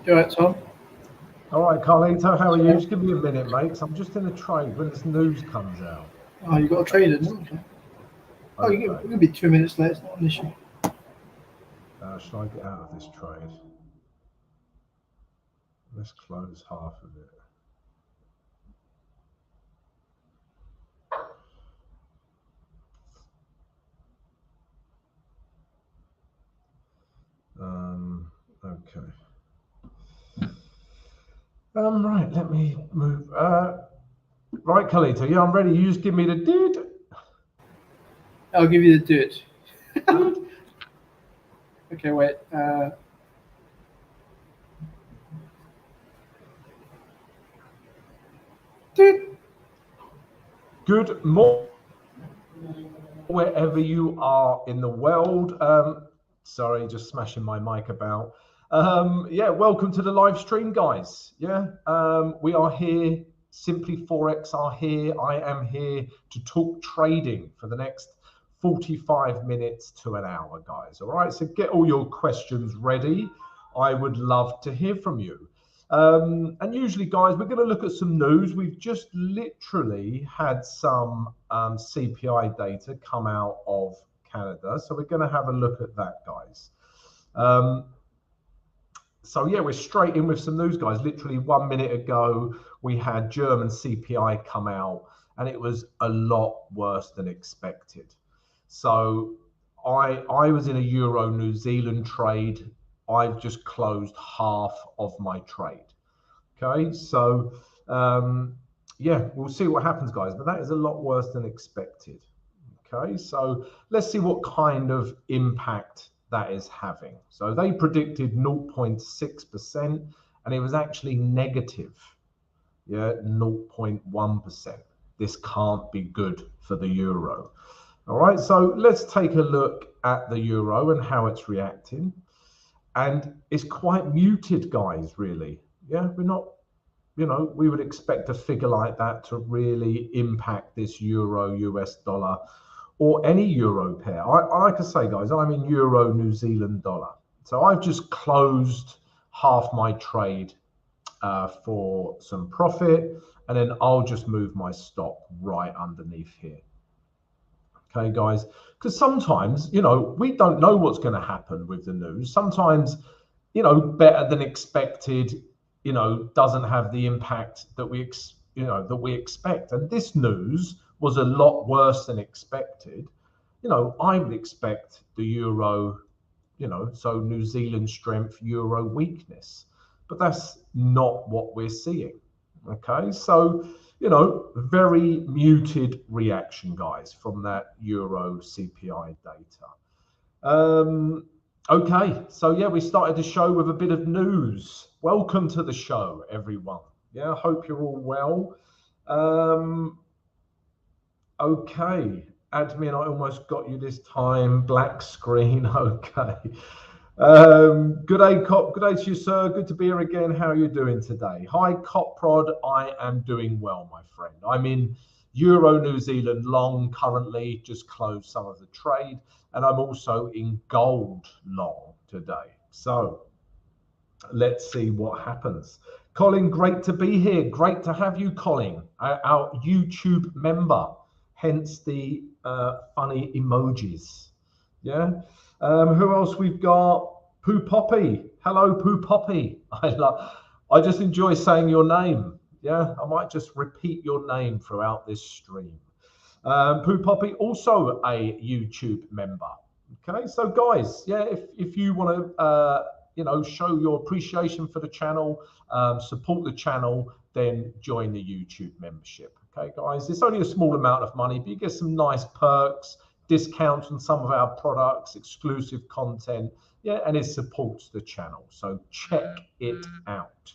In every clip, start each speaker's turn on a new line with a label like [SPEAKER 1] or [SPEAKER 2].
[SPEAKER 1] You all right, Tom?
[SPEAKER 2] All right, Carlito, how are you? Just give me a minute, mate, 'cause I'm just in a trade when this news comes out.
[SPEAKER 1] Oh, you got a trade in, okay. Oh,
[SPEAKER 2] Okay.
[SPEAKER 1] you'll be 2 minutes late. It's not an issue.
[SPEAKER 2] Shall I get out of this trade? Let's close half of it. Okay. Right, let me move. Right, Carlito, yeah, I'm ready. You just give me the dude.
[SPEAKER 1] I'll give you the do it. Okay, wait.
[SPEAKER 2] Good morning, wherever you are in the world. Sorry, just smashing my mic about. Yeah, welcome to the live stream, guys. Yeah, we are here. Simply Forex are here. I am here to talk trading for the next 45 minutes to an hour, guys. All right, so get all your questions ready. I would love to hear from you. And usually, guys, we're going to look at some news. We've just literally had some CPI data come out of Canada. So we're going to have a look at that, guys. So yeah, we're straight in with some news, guys. Literally 1 minute ago, we had German CPI come out, and it was a lot worse than expected. So I was in a Euro New Zealand trade. I've just closed half of my trade. Okay, so yeah, we'll see what happens, guys. But that is a lot worse than expected. Okay, so let's see what kind of impact that is having. So they predicted 0.6%, and it was actually negative, yeah, 0.1%. This can't be good for the euro. All right, so let's take a look at the euro and how it's reacting. And it's quite muted, guys, really. Yeah, we're not, we would expect a figure like that to really impact this euro US dollar or any euro pair. Like I say, guys, I'm in euro New Zealand dollar. So I've just closed half my trade for some profit, and then I'll just move my stop right underneath here. Okay, guys, because sometimes, we don't know what's going to happen with the news. Sometimes, better than expected, doesn't have the impact that we expect. And this news was a lot worse than expected. I would expect the euro, so New Zealand strength, euro weakness, but that's not what we're seeing. Okay, so very muted reaction, guys, from that euro CPI data. Okay, so yeah, we started the show with a bit of news. Welcome to the show, everyone. Yeah, hope you're all well. Okay, admin, I almost got you this time. Black screen. Okay. Good day, Cop. Good day to you, sir. Good to be here again. How are you doing today? Hi, Cop Prod. I am doing well, my friend. I'm in Euro New Zealand long currently, just closed some of the trade, and I'm also in gold long today. So let's see what happens. Colin, great to be here. Great to have you, Colin, our YouTube member, hence the funny emojis. Yeah. Who else we've got? Pooh Poppy. Hello, Pooh Poppy. I just enjoy saying your name. Yeah, I might just repeat your name throughout this stream. Pooh Poppy, also a YouTube member. Okay, so guys, yeah, if you want to, show your appreciation for the channel, support the channel, then join the YouTube membership. Okay, guys, it's only a small amount of money, but you get some nice perks, discounts on some of our products, exclusive content, yeah, and it supports the channel. So check it out.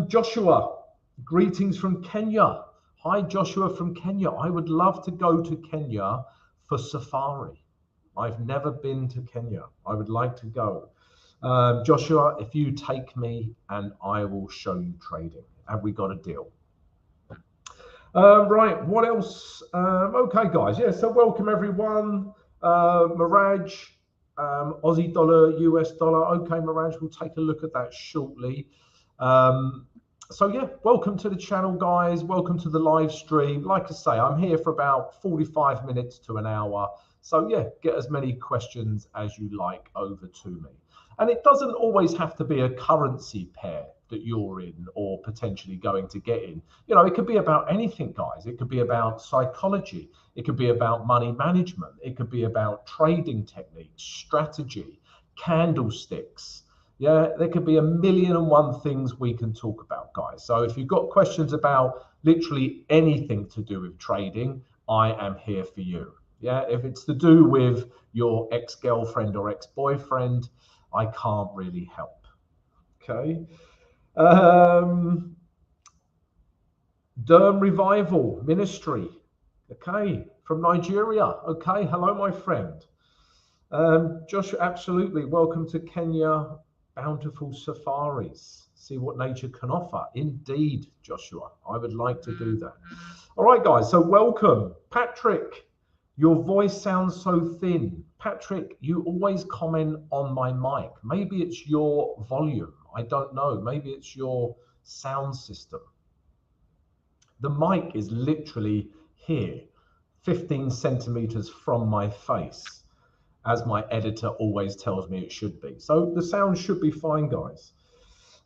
[SPEAKER 2] Joshua, greetings from Kenya. Hi, Joshua from Kenya. I would love to go to Kenya for safari. I've never been to Kenya. I would like to go. Joshua, if you take me, and I will show you trading. Have we got a deal? Right, what else? Okay, guys. Yeah, so welcome everyone. Miraj, Aussie dollar, US dollar. Okay, Mirage, we'll take a look at that shortly. So yeah, welcome to the channel, guys. Welcome to the live stream. Like I say, I'm here for about 45 minutes to an hour. So yeah, get as many questions as you like over to me. And it doesn't always have to be a currency pair that you're in or potentially going to get in. You know, it could be about anything, guys. It could be about psychology. It could be about money management. It could be about trading techniques, strategy, candlesticks. Yeah, there could be 1,000,001 things we can talk about, guys. So if you've got questions about literally anything to do with trading, I am here for you. Yeah, if it's to do with your ex-girlfriend or ex-boyfriend, I can't really help. Okay. Derm Revival Ministry. Okay, from Nigeria. Okay, hello, my friend. Joshua, absolutely. Welcome to Kenya. Bountiful safaris. See what nature can offer. Indeed, Joshua. I would like to do that. All right, guys. So welcome. Patrick, your voice sounds so thin. Patrick, you always comment on my mic. Maybe it's your volume. I don't know. Maybe it's your sound system. The mic is literally here, 15 centimeters from my face, as my editor always tells me it should be. So the sound should be fine, guys.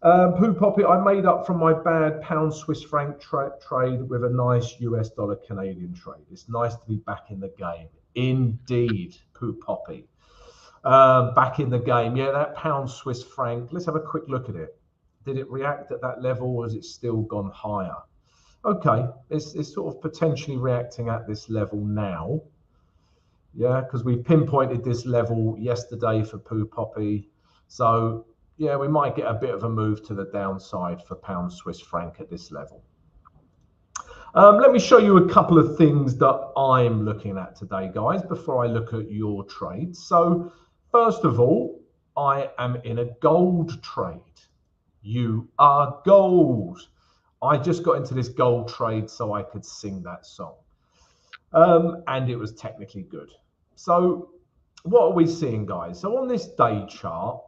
[SPEAKER 2] Poo Poppy, I made up from my bad pound Swiss franc trade with a nice US dollar Canadian trade. It's nice to be back in the game. Indeed, Poo Poppy. Back in the game. Yeah, that pound Swiss franc. Let's have a quick look at it. Did it react at that level, or has it still gone higher? Okay, it's sort of potentially reacting at this level now. Yeah, because we pinpointed this level yesterday for Poo Poppy. So yeah, we might get a bit of a move to the downside for pound Swiss franc at this level. Let me show you a couple of things that I'm looking at today, guys, before I look at your trades. So first of all, I am in a gold trade. You are gold. I just got into this gold trade so I could sing that song. And it was technically good. So what are we seeing, guys? So on this day chart,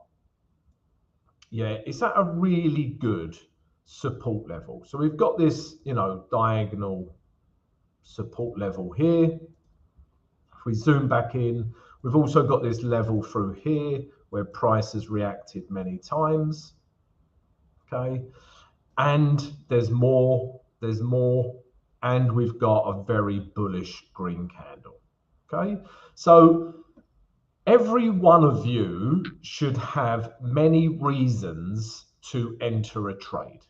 [SPEAKER 2] yeah, it's at a really good support level. So we've got this, you know, diagonal support level here. If we zoom back in, we've also got this level through here where price has reacted many times. Okay. And there's more, and we've got a very bullish green candle. Okay. So every one of you should have many reasons to enter a trade.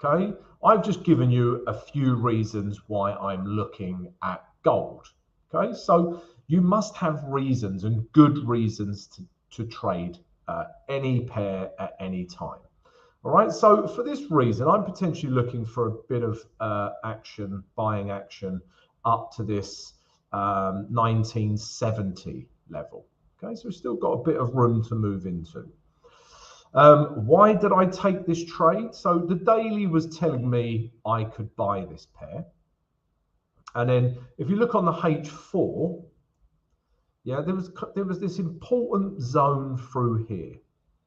[SPEAKER 2] Okay, I've just given you a few reasons why I'm looking at gold. Okay, so you must have reasons and good reasons to trade any pair at any time. All right, so for this reason, I'm potentially looking for a bit of action, buying action up to this 1970 level. Okay, so we've still got a bit of room to move into. Why did I take this trade? So the daily was telling me I could buy this pair. And then if you look on the H4, yeah, there was this important zone through here.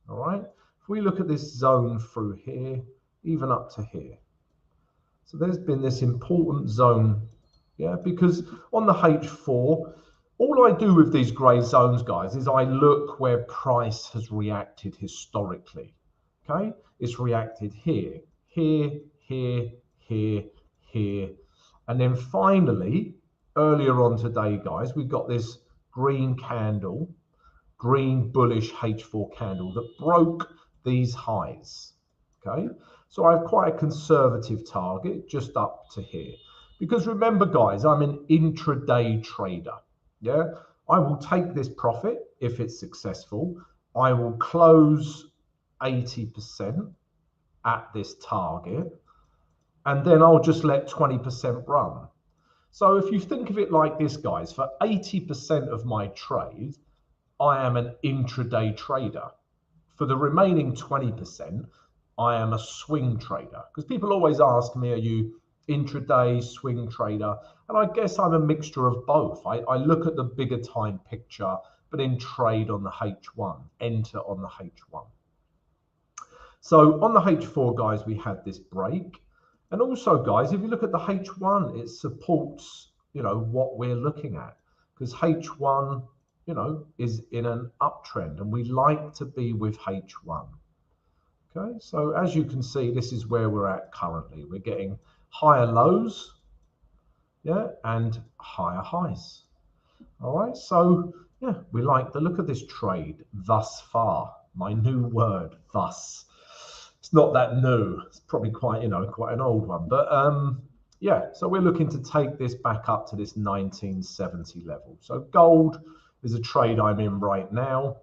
[SPEAKER 2] All right. If we look at this zone through here, even up to here. So there's been this important zone, yeah, because on the H4, all I do with these grey zones, guys, is I look where price has reacted historically. Okay, it's reacted here, here, here, here, here. And then finally, earlier on today, guys, we've got this green candle, green bullish H4 candle that broke these highs. Okay, so I have quite a conservative target just up to here. Because remember, guys, I'm an intraday trader. Yeah, I will take this profit if it's successful. I will close 80% at this target, and then I'll just let 20% run. So if you think of it like this, guys, for 80% of my trade, I am an intraday trader. For the remaining 20%, I am a swing trader. Because people always ask me, are you intraday, swing trader? And I guess I'm a mixture of both. I look at the bigger time picture but in trade on the H1, enter on the H1. So on the H4, guys, we had this break. And also, guys, if you look at the H1, it supports, you know, what we're looking at, because H1, you know, is in an uptrend, and we like to be with H1. Okay, so as you can see, this is where we're at currently. We're getting higher lows, yeah, and higher highs. All right, so yeah, we like the look of this trade thus far. My new word, thus. It's not that new. It's probably quite, you know, quite an old one. But yeah, so we're looking to take this back up to this 1970 level. So gold is a trade I'm in right now.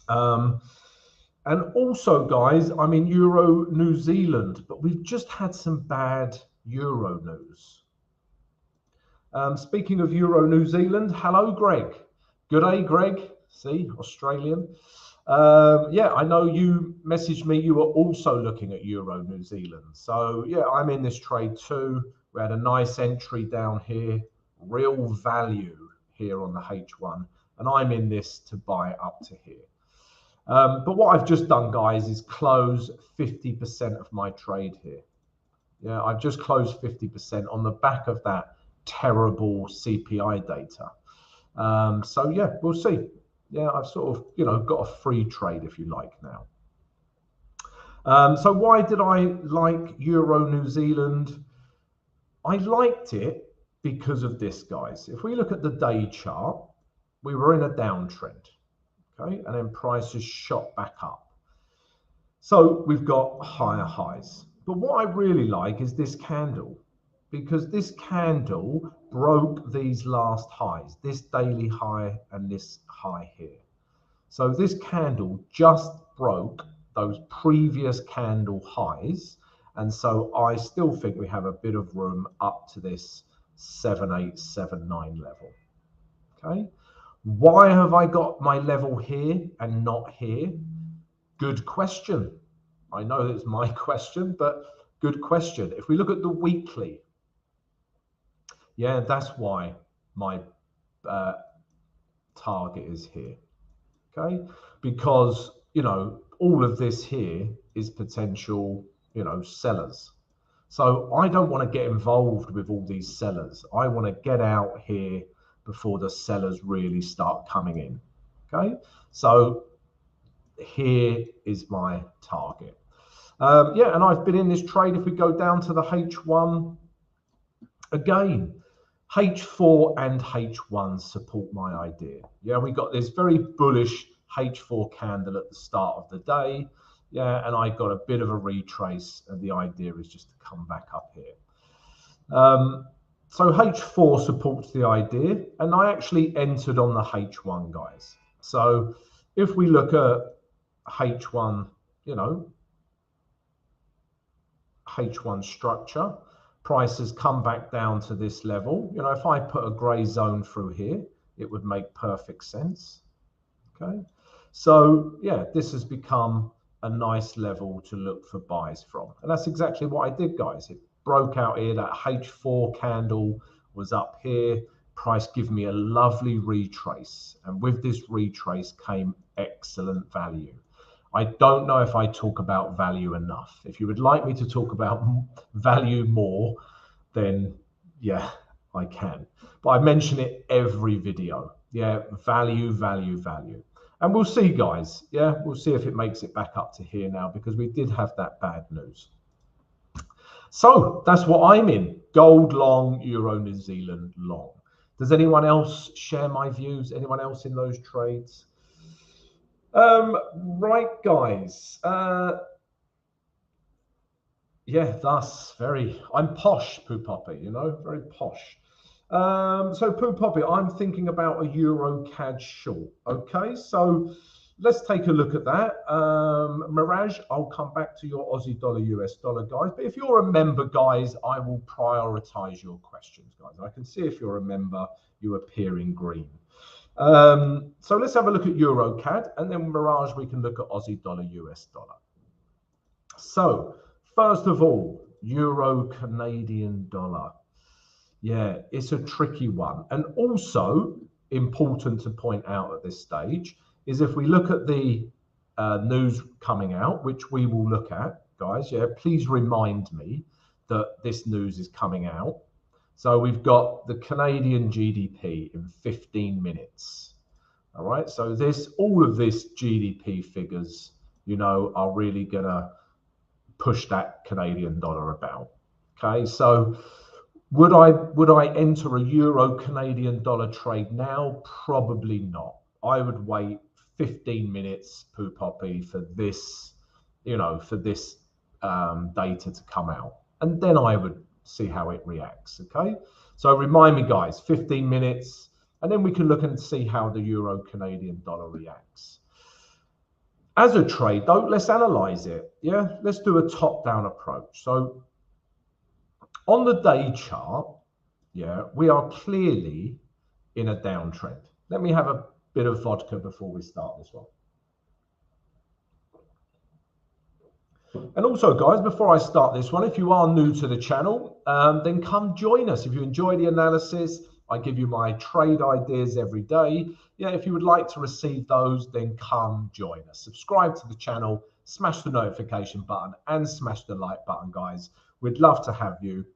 [SPEAKER 2] And also, guys, I'm in Euro New Zealand, but we've just had some bad Euro news. Speaking of Euro New Zealand, hello, Greg. Good day, Greg. See, Australian. Yeah, I know you messaged me. You were also looking at Euro New Zealand. So yeah, I'm in this trade too. We had a nice entry down here, real value here on the H1, and I'm in this to buy up to here. But what I've just done, guys, is close 50% of my trade here. Yeah, I've just closed 50% on the back of that terrible CPI data. So yeah, we'll see. Yeah, I've sort of, you know, got a free trade, if you like, now. So why did I like Euro New Zealand? I liked it because of this, guys. If we look at the day chart, we were in a downtrend. Okay, and then prices shot back up. So we've got higher highs. But what I really like is this candle, because this candle broke these last highs, this daily high and this high here. So this candle just broke those previous candle highs. And so I still think we have a bit of room up to this 7879 level. Okay. Why have I got my level here and not here? Good question. I know it's my question, but good question. If we look at the weekly, yeah, that's why my target is here. Okay, because, you know, all of this here is potential, you know, sellers. So I don't want to get involved with all these sellers. I want to get out here before the sellers really start coming in. Okay, so here is my target. Yeah, and I've been in this trade. If we go down to the H1 again, H4 and H1 support my idea. Yeah, we got this very bullish H4 candle at the start of the day. Yeah, and I got a bit of a retrace, and the idea is just to come back up here. So H4 supports the idea, and I actually entered on the H1, guys. So if we look at H1, you know, H1 structure, price has come back down to this level. You know, if I put a gray zone through here, it would make perfect sense. Okay, so yeah, this has become a nice level to look for buys from, and that's exactly what I did, guys. It broke out here. That H4 candle was up here. Price give me a lovely retrace, and with this retrace came excellent value. I don't know if I talk about value enough. If you would like me to talk about value more, then yeah, I can. But I mention it every video. Yeah, value, value, value. And we'll see, guys. Yeah, we'll see if it makes it back up to here now, because we did have that bad news. So that's what I'm in. Gold long, Euro New Zealand long. Does anyone else share my views? Anyone else in those trades? Right, guys. Yeah, thus very. I'm posh, Poo Poppy. You know, very posh. So Poo Poppy, I'm thinking about a Euro CAD short. Okay, so let's take a look at that. Mirage, I'll come back to your Aussie dollar, US dollar, guys. But if you're a member, guys, I will prioritize your questions, guys. I can see if you're a member, you appear in green. So let's have a look at Euro CAD, and then Mirage, we can look at Aussie dollar, US dollar. So first of all, Euro Canadian dollar. Yeah, it's a tricky one. And also, important to point out at this stage is if we look at the news coming out, which we will look at, guys, yeah, please remind me that this news is coming out. So we've got the Canadian GDP in 15 minutes. All right, so all of this GDP figures, you know, are really gonna push that Canadian dollar about. Okay, so would I enter a euro Canadian dollar trade now? Probably not. I would wait 15 minutes, Poo Poppy, for this, you know, for this data to come out, and then I would see how it reacts. Okay, so remind me, guys, 15 minutes, and then we can look and see how the euro Canadian dollar reacts. As a trade, though, let's analyze it. Yeah, let's do a top-down approach. So on the day chart, yeah, we are clearly in a downtrend. Let me have a bit of vodka before we start this one. And also, guys, before I start this one, if you are new to the channel, then come join us. If you enjoy the analysis, I give you my trade ideas every day. Yeah, if you would like to receive those, then come join us. Subscribe to the channel, smash the notification button, and smash the like button, guys. We'd love to have you.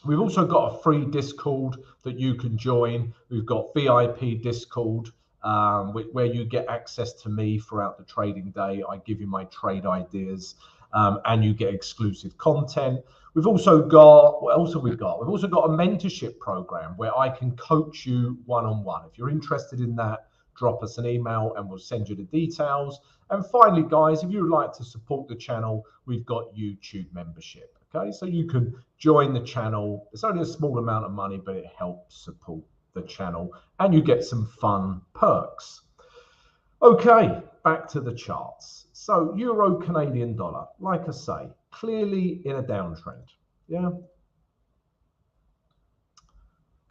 [SPEAKER 2] We've also got a free Discord that you can join. We've got VIP Discord, where you get access to me throughout the trading day. I give you my trade ideas, and you get exclusive content. We've also got, what else have we got? We've also got a mentorship program where I can coach you one-on-one. If you're interested in that, drop us an email and we'll send you the details. And finally, guys, if you would like to support the channel, we've got YouTube membership. Okay, so you can join the channel. It's only a small amount of money, but it helps support the channel and you get some fun perks. Okay, back to the charts. So euro Canadian dollar, like I say, clearly in a downtrend. Yeah.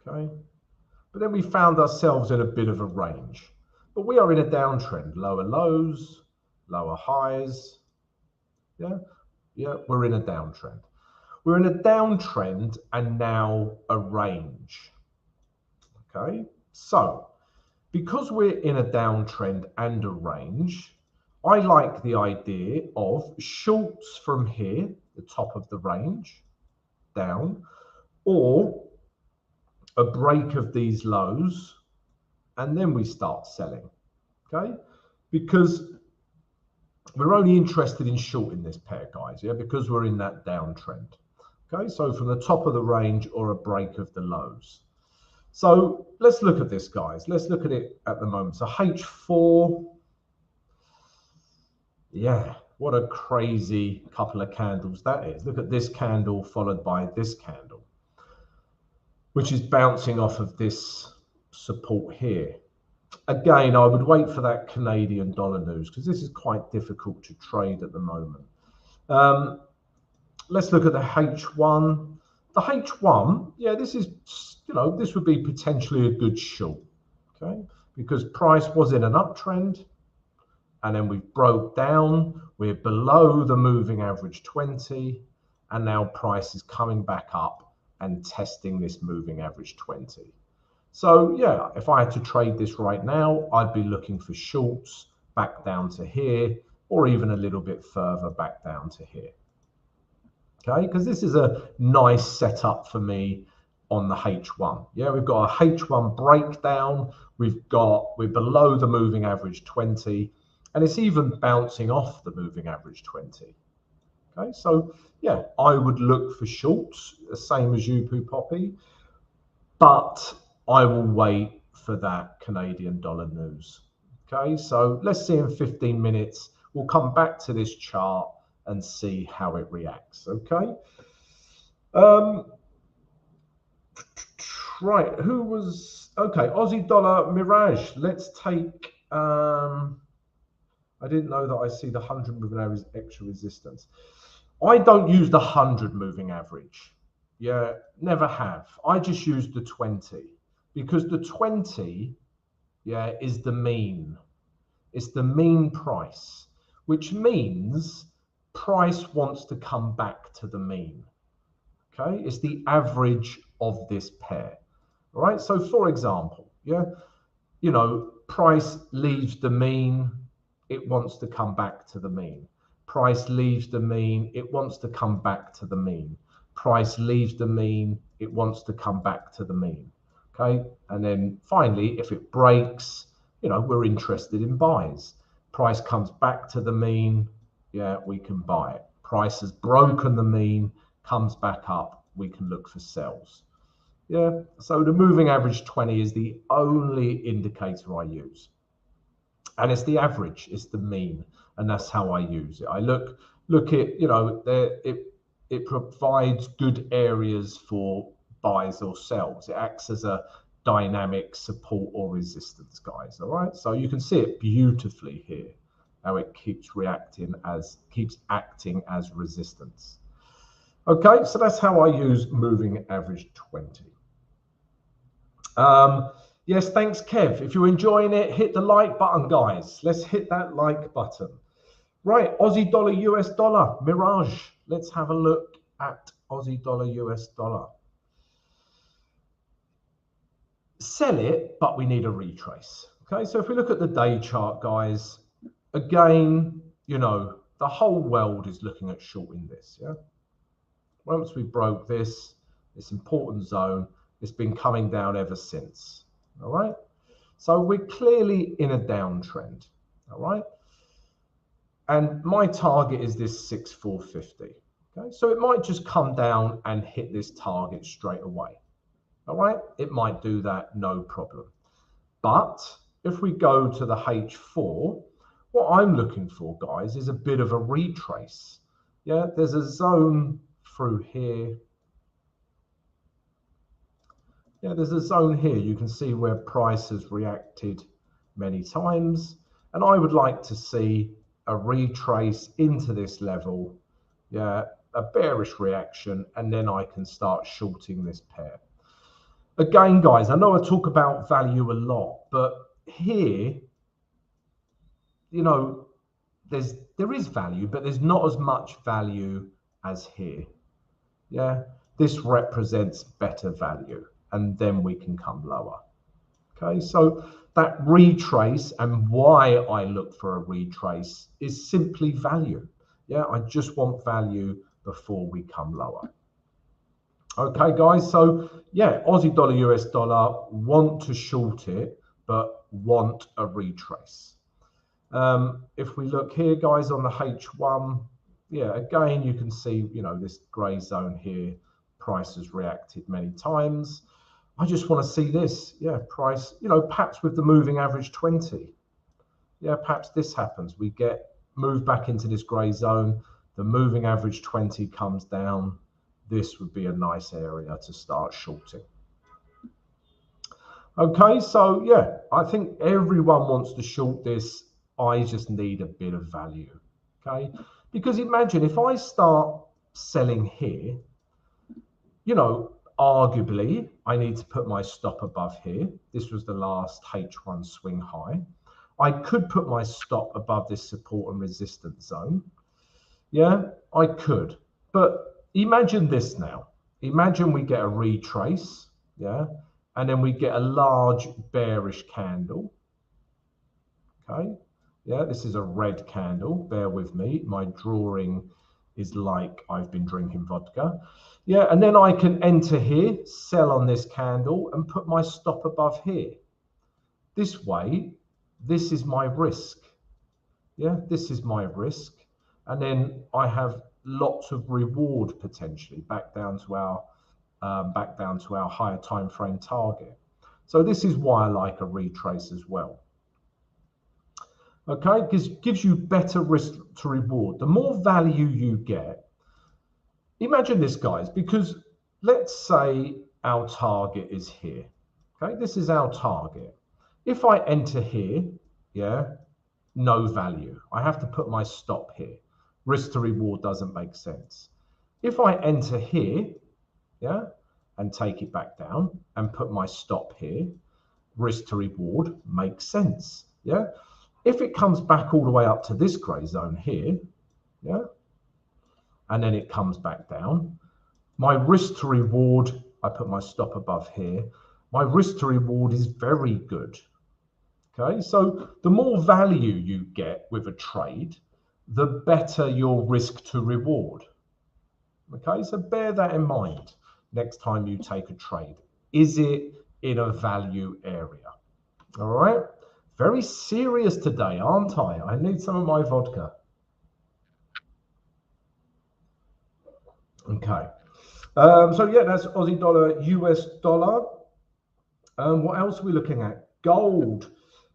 [SPEAKER 2] Okay. But then we found ourselves in a bit of a range. But we are in a downtrend. Lower lows, lower highs. Yeah. Yeah, we're in a downtrend. We're in a downtrend and now a range. Okay. So because we're in a downtrend and a range, I like the idea of shorts from here, the top of the range, down, or a break of these lows, and then we start selling, okay? Because we're only interested in shorting this pair, guys, yeah, because we're in that downtrend, okay? So from the top of the range or a break of the lows. So let's look at this, guys. Let's look at it at the moment. So H4, yeah, what a crazy couple of candles that is. Look at this candle followed by this candle, which is bouncing off of this support here. Again, I would wait for that Canadian dollar news because this is quite difficult to trade at the moment. Let's look at the H1. The H1, yeah, this is, you know, this would be potentially a good short, okay? Because price was in an uptrend and then we broke down. We're below the moving average 20 and now price is coming back up and testing this moving average 20. So yeah, if I had to trade this right now, I'd be looking for shorts back down to here or even a little bit further back down to here. Okay, because this is a nice setup for me on the H1. Yeah, we've got a H1 breakdown. We're below the moving average 20, and it's even bouncing off the moving average 20. Okay, so yeah, I would look for shorts, the same as you, Poo Poppy, but I will wait for that Canadian dollar news. Okay, so let's see in 15 minutes. We'll come back to this chart and see how it reacts. Okay. Right, who was okay? Aussie dollar Mirage. Let's take I didn't know that I see the 100 moving average extra resistance. I don't use the 100 moving average. Yeah, never have. I just use the 20 because the 20, yeah, is the mean. It's the mean price, which means price wants to come back to the mean. Okay, it's the average of this pair. All right, so for example, yeah, you know, price leaves the mean, it wants to come back to the mean. Price leaves the mean, it wants to come back to the mean. Price leaves the mean, it wants to come back to the mean. Okay, and then finally, if it breaks, you know, we're interested in buys. Price comes back to the mean, yeah, we can buy it. Price has broken the mean, comes back up, we can look for sells. Yeah, so the moving average 20 is the only indicator I use. And it's the average, it's the mean, and that's how I use it. I look at, you know, it provides good areas for buys or sells. It acts as a dynamic support or resistance, guys. All right, so you can see it beautifully here, how it keeps acting as resistance. Okay, so that's how I use moving average 20. Yes, thanks, Kev. If you're enjoying it, hit the like button, guys. Let's hit that like button. Right, Aussie dollar, US dollar, Mirage. Let's have a look at Aussie dollar, US dollar. Sell it, but we need a retrace. Okay, so if we look at the day chart, guys, again, you know, the whole world is looking at shorting this, yeah? Once we broke this important zone, it's been coming down ever since, all right? So we're clearly in a downtrend, all right? And my target is this 6,450, okay? So it might just come down and hit this target straight away, all right? It might do that, no problem. But if we go to the H4, what I'm looking for, guys, is a bit of a retrace. Yeah, there's a zone through here. Yeah, there's a zone here. You can see where price has reacted many times. And I would like to see a retrace into this level. Yeah, a bearish reaction, and then I can start shorting this pair. Again, guys, I know I talk about value a lot, but here, you know, there is value, but there's not as much value as here. Yeah, this represents better value, and then we can come lower. Okay, so that retrace, and why I look for a retrace, is simply value. Yeah, I just want value before we come lower. Okay, guys, so yeah, Aussie dollar, US dollar, want to short it, but want a retrace. If we look here, guys, on the H1, yeah, again, you can see, you know, this gray zone here, price has reacted many times. I just want to see this, yeah, price, you know, perhaps with the moving average 20. Yeah, perhaps this happens. We get moved back into this gray zone. The moving average 20 comes down. This would be a nice area to start shorting. Okay, so yeah, I think everyone wants to short this. I just need a bit of value, okay? Because imagine if I start selling here, you know, arguably, I need to put my stop above here. This was the last H1 swing high. I could put my stop above this support and resistance zone. Yeah, I could. But imagine this now. Imagine we get a retrace, yeah, and then we get a large bearish candle. Okay, yeah, this is a red candle. Bear with me. My drawing is like I've been drinking vodka. Yeah, and then I can enter here, sell on this candle, and put my stop above here. This way, this is my risk. Yeah, this is my risk. And then I have lots of reward potentially back down to our higher time frame target. So this is why I like a retrace as well. Okay, because it gives you better risk to reward. The more value you get, imagine this, guys, because let's say our target is here. Okay, this is our target. If I enter here, yeah, no value. I have to put my stop here. Risk to reward doesn't make sense. If I enter here, yeah, and take it back down and put my stop here, risk to reward makes sense. Yeah. If it comes back all the way up to this gray zone here, yeah, and then it comes back down, my risk to reward, I put my stop above here, my risk to reward is very good. Okay, so the more value you get with a trade, the better your risk to reward. Okay, so bear that in mind next time you take a trade. Is it in a value area? All right, very serious today, aren't I? I need some of my vodka. Okay, so yeah, that's Aussie dollar, US dollar. What else are we looking at? Gold.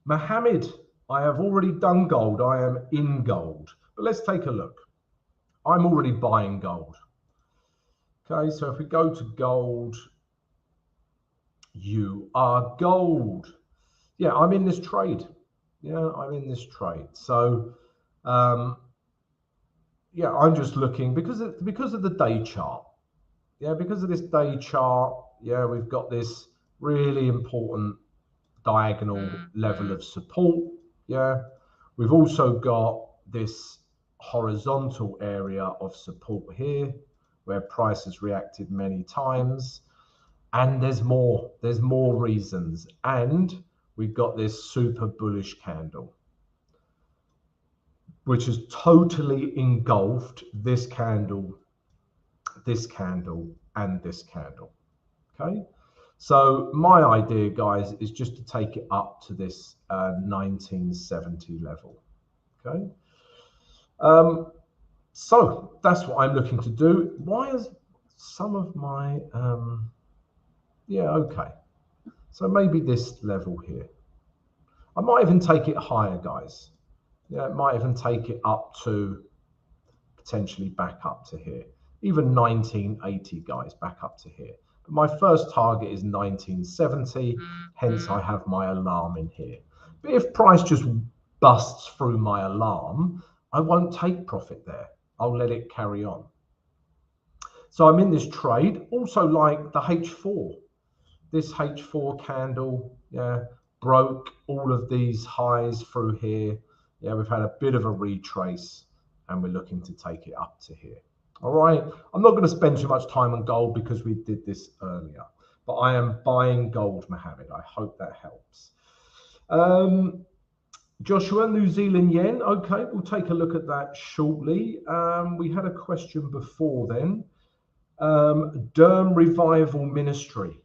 [SPEAKER 2] Mohammed, I have already done gold. I am in gold. But let's take a look. I'm already buying gold. Okay, so if we go to gold, you are gold. Yeah, I'm in this trade. Yeah, I'm in this trade. So, yeah, I'm just looking because of the day chart. Yeah, because of this day chart. Yeah, we've got this really important diagonal level of support. Yeah, we've also got this horizontal area of support here where price has reacted many times, and there's more reasons, and we've got this super bullish candle which has totally engulfed this candle, and this candle. Okay, so my idea, guys, is just to take it up to this 1970 level. Okay, so that's what I'm looking to do. Why is some of my yeah, okay, so maybe this level here. I might even take it higher, guys. Yeah, it might even take it up to potentially back up to here, even 1980, guys, back up to here. But my first target is 1970, hence I have my alarm in here. But if price just busts through my alarm, I won't take profit there. I'll let it carry on. So I'm in this trade, also like the H4. This H4 candle, yeah, broke all of these highs through here. Yeah, we've had a bit of a retrace and we're looking to take it up to here. All right, I'm not going to spend too much time on gold because we did this earlier, but I am buying gold, Mohammed. I hope that helps. Joshua, New Zealand yen. Okay, we'll take a look at that shortly. We had a question before then. Derm Revival Ministry.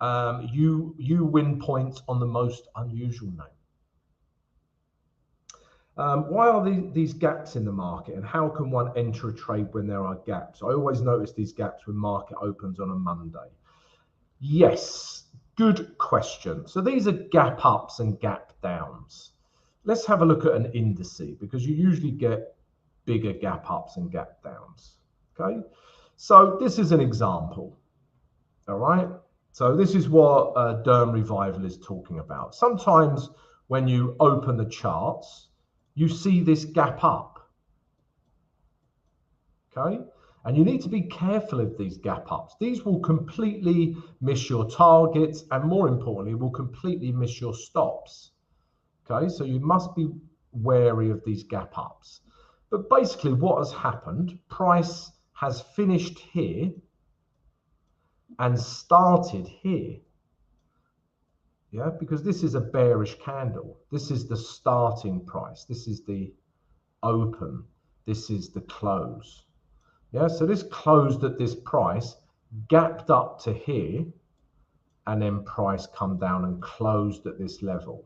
[SPEAKER 2] You win points on the most unusual name. Why are these gaps in the market, and how can one enter a trade when there are gaps? I always notice these gaps when market opens on a Monday. Yes, good question. So these are gap ups and gap downs. Let's have a look at an indice because you usually get bigger gap ups and gap downs. Okay, so this is an example. All right. So this is what Derm Revival is talking about. Sometimes when you open the charts, you see this gap up. Okay. And you need to be careful of these gap ups. These will completely miss your targets and, more importantly, will completely miss your stops. Okay. So you must be wary of these gap ups. But basically what has happened, price has finished here and started here. Yeah, because this is a bearish candle. This is the starting price. This is the open. This is the close. Yeah, so this closed at this price, gapped up to here, and then price come down and closed at this level.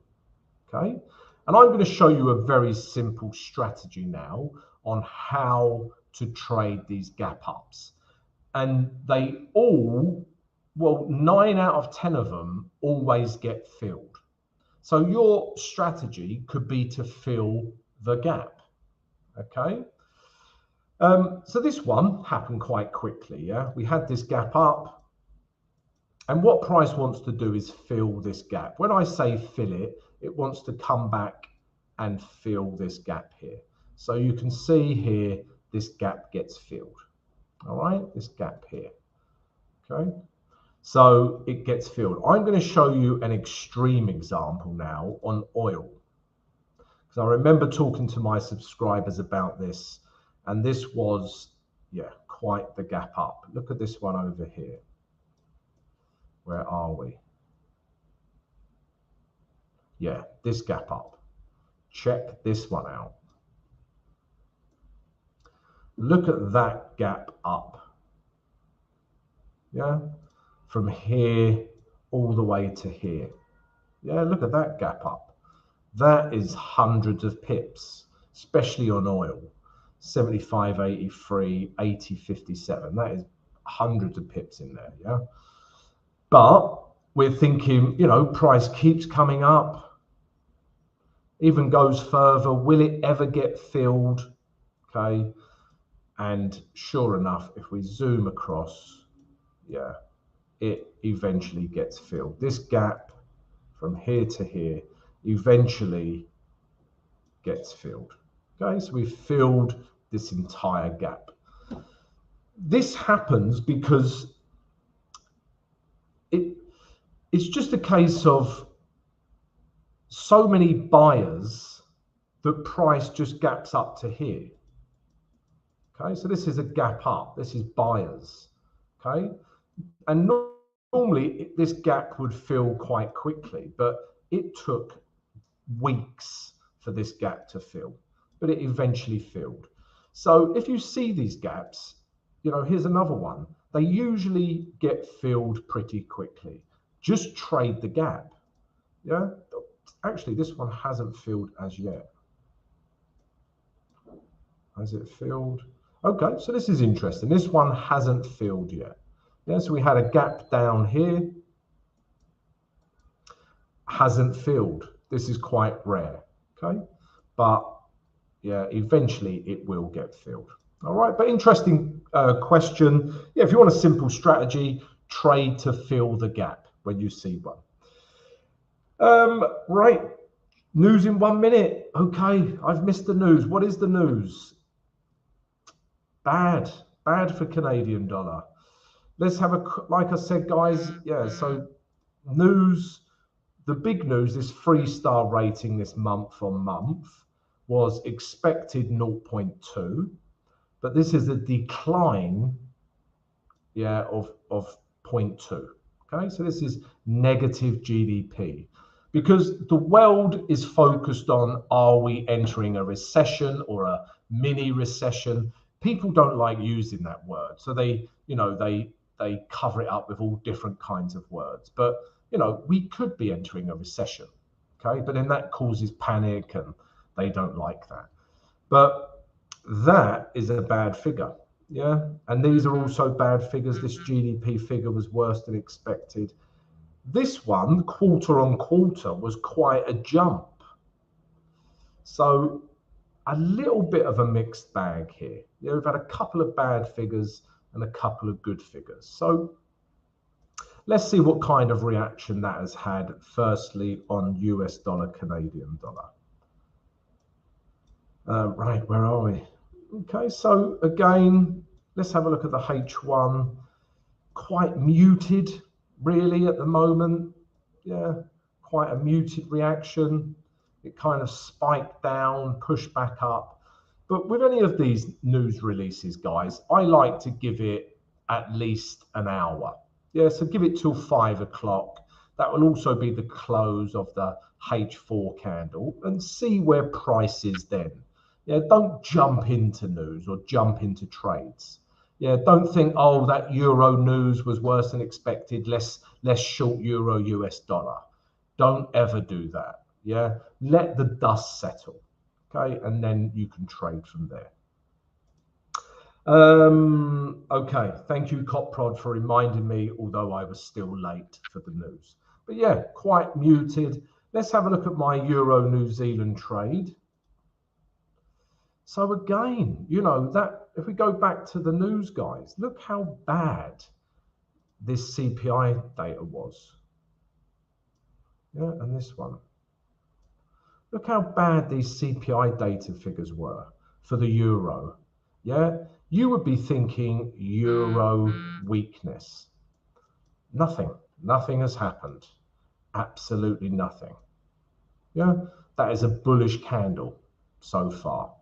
[SPEAKER 2] Okay, and I'm going to show you a very simple strategy now on how to trade these gap ups. And they all, well, 9 out of 10 of them always get filled. So your strategy could be to fill the gap. Okay. So this one happened quite quickly. Yeah, we had this gap up, and what price wants to do is fill this gap. When I say fill it, it wants to come back and fill this gap here. So you can see here, this gap gets filled. All right, this gap here. Okay, so it gets filled. I'm going to show you an extreme example now on oil, because I remember talking to my subscribers about this, and this was, yeah, quite the gap up. Look at this one over here. Where are we? Yeah, this gap up. Check this one out. Look at that gap up. Yeah, from here all the way to here. Yeah, look at that gap up. That is hundreds of pips, especially on oil. 75.83, 80.57. That is hundreds of pips in there. Yeah, but we're thinking, you know, price keeps coming up, even goes further. Will it ever get filled? Okay. And sure enough, if we zoom across, yeah, it eventually gets filled. This gap from here to here eventually gets filled. Okay, so we've filled this entire gap. This happens because it's just a case of so many buyers that price just gaps up to here. Okay, so this is a gap up. This is buyers. Okay, and normally this gap would fill quite quickly, but it took weeks for this gap to fill, but it eventually filled. So if you see these gaps, you know, here's another one. They usually get filled pretty quickly. Just trade the gap. Yeah, actually, this one hasn't filled as yet. Has it filled? Okay, so this is interesting. This one hasn't filled yet. Yeah, so we had a gap down here. Hasn't filled. This is quite rare. Okay, but yeah, eventually it will get filled. All right, but interesting question. Yeah, if you want a simple strategy, trade to fill the gap when you see one. Right, news in 1 minute. Okay, I've missed the news. What is the news? Bad for Canadian dollar. Let's have a, like I said, guys. Yeah, so news. The big news, this 3-star rating this month on month was expected 0.2, but this is a decline, yeah, of 0.2. Okay, so this is negative GDP because the world is focused on, are we entering a recession or a mini recession? People don't like using that word, so they, you know, they cover it up with all different kinds of words. But you know, we could be entering a recession, okay? But then that causes panic and they don't like that. But that is a bad figure, yeah? And these are also bad figures. This GDP figure was worse than expected. This one, quarter on quarter, was quite a jump. So a little bit of a mixed bag here. Yeah, we've had a couple of bad figures and a couple of good figures. So let's see what kind of reaction that has had, firstly, on US dollar, Canadian dollar. Right, where are we? Okay, so again, let's have a look at the H1. Quite muted, really, at the moment. Yeah, quite a muted reaction. It kind of spiked down, pushed back up. But with any of these news releases, guys, I like to give it at least an hour. Yeah, so give it till 5 o'clock. That will also be the close of the H4 candle and see where price is then. Yeah, don't jump into news or jump into trades. Yeah, don't think, oh, that euro news was worse than expected. Let's short euro US dollar. Don't ever do that. Yeah, let the dust settle. Okay, and then you can trade from there. Okay, thank you, Copprod, for reminding me, although I was still late for the news. But yeah, quite muted. Let's have a look at my Euro New Zealand trade. So again, you know, that if we go back to the news, guys, look how bad this CPI data was. Yeah, and this one. Look how bad these CPI data figures were for the euro. Yeah, you would be thinking euro weakness. Nothing has happened. Absolutely nothing. Yeah, that is a bullish candle so far.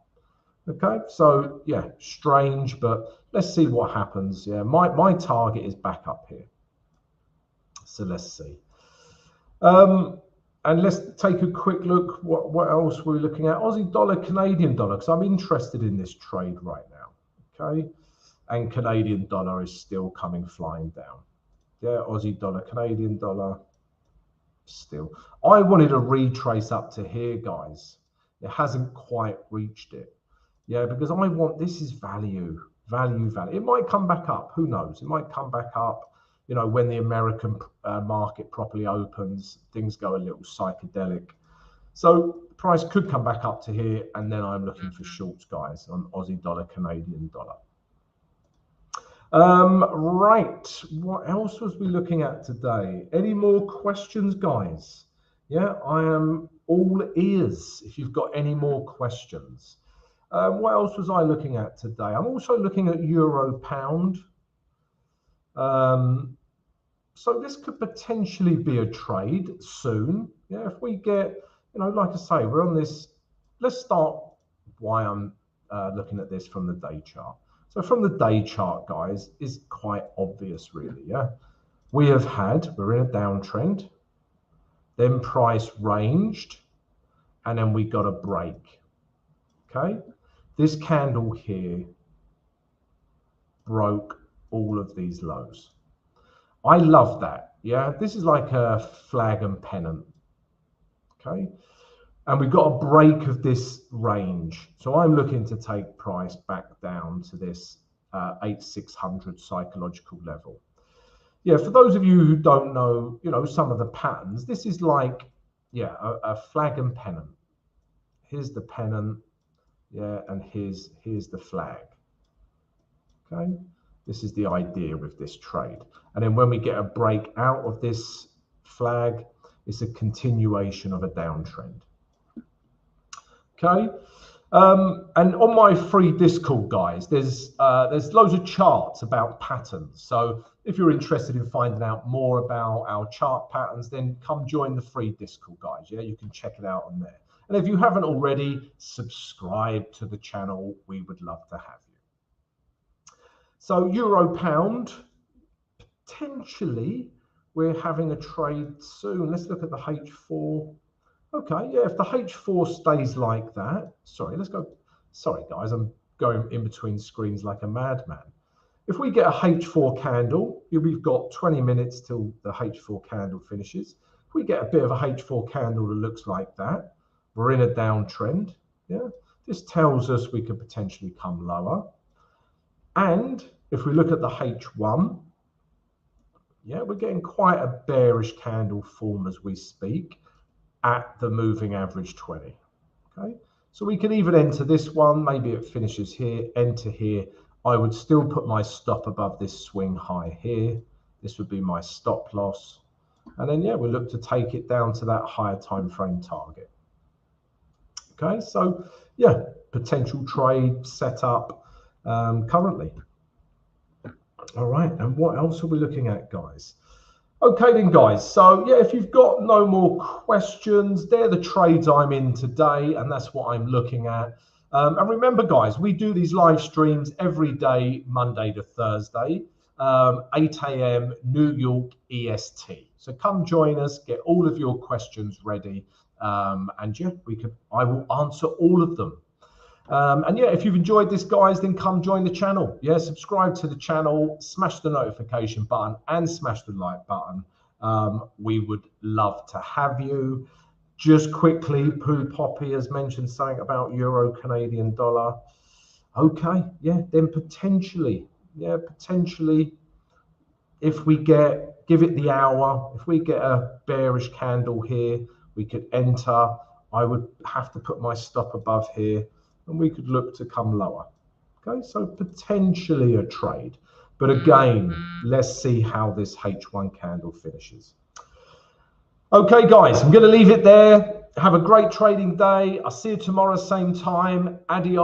[SPEAKER 2] Okay, so yeah, strange, but let's see what happens. Yeah, my target is back up here. So let's see. And let's take a quick look. What else we're looking at? Aussie dollar, Canadian dollar, because I'm interested in this trade right now. Okay, and Canadian dollar is still coming flying down. Yeah, Aussie dollar, Canadian dollar, still. I wanted to retrace up to here, guys. It hasn't quite reached it. Yeah, because I want, this is value. It might come back up. Who knows? It might come back up. You know, when the American market properly opens, things go a little psychedelic. So the price could come back up to here, and then I'm looking for shorts, guys, on Aussie dollar, Canadian dollar. Right, what else was we looking at today? Any more questions, guys? Yeah, I am all ears if you've got any more questions. What else was I looking at today? I'm also looking at euro pound. So this could potentially be a trade soon. Yeah, if we get, you know, like I say, we're on this. Let's start why I'm looking at this from the day chart. So from the day chart, guys, is quite obvious, really. Yeah, we're in a downtrend, then price ranged, and then we got a break. Okay, this candle here broke all of these lows. I love that. Yeah, this is like a flag and pennant. Okay, and we've got a break of this range. So I'm looking to take price back down to this 8,600 psychological level. Yeah, for those of you who don't know, you know, some of the patterns, this is like, yeah, a flag and pennant. Here's the pennant, yeah, and here's the flag. Okay, this is the idea with this trade. And then when we get a break out of this flag, it's a continuation of a downtrend. Okay, and on my free Discord, guys, there's loads of charts about patterns. So if you're interested in finding out more about our chart patterns, then come join the free Discord, guys. Yeah, you can check it out on there. And if you haven't already, subscribe to the channel. We would love to have you. So euro pound, potentially we're having a trade soon. Let's look at the H4. Okay, yeah, if the H4 stays like that, sorry, let's go. Sorry, guys, I'm going in between screens like a madman. If we get a H4 candle, we've got 20 minutes till the H4 candle finishes. If we get a bit of a H4 candle that looks like that, we're in a downtrend. Yeah, this tells us we could potentially come lower. And if we look at the H1, yeah, we're getting quite a bearish candle form as we speak at the moving average 20. Okay, so we can even enter this one. Maybe it finishes here, enter here. I would still put my stop above this swing high here. This would be my stop loss. And then, yeah, we'll look to take it down to that higher time frame target. Okay, so yeah, potential trade set up currently. All right, and what else are we looking at, guys? Okay then, guys, so yeah, if you've got no more questions, they're the trades I'm in today, and that's what I'm looking at. And remember, guys, we do these live streams every day, Monday to Thursday, 8 a.m. New York EST. So come join us, get all of your questions ready, and yeah, I will answer all of them. And yeah, if you've enjoyed this, guys, then come join the channel. Yeah, subscribe to the channel, smash the notification button and smash the like button. We would love to have you. Just quickly, Pooh Poppy has mentioned something about euro Canadian dollar. Okay, yeah, then potentially, if we give it the hour, if we get a bearish candle here, we could enter. I would have to put my stop above here, and we could look to come lower. Okay, so potentially a trade. But again, let's see how this H1 candle finishes. Okay, guys, I'm going to leave it there. Have a great trading day. I'll see you tomorrow, same time. Adios.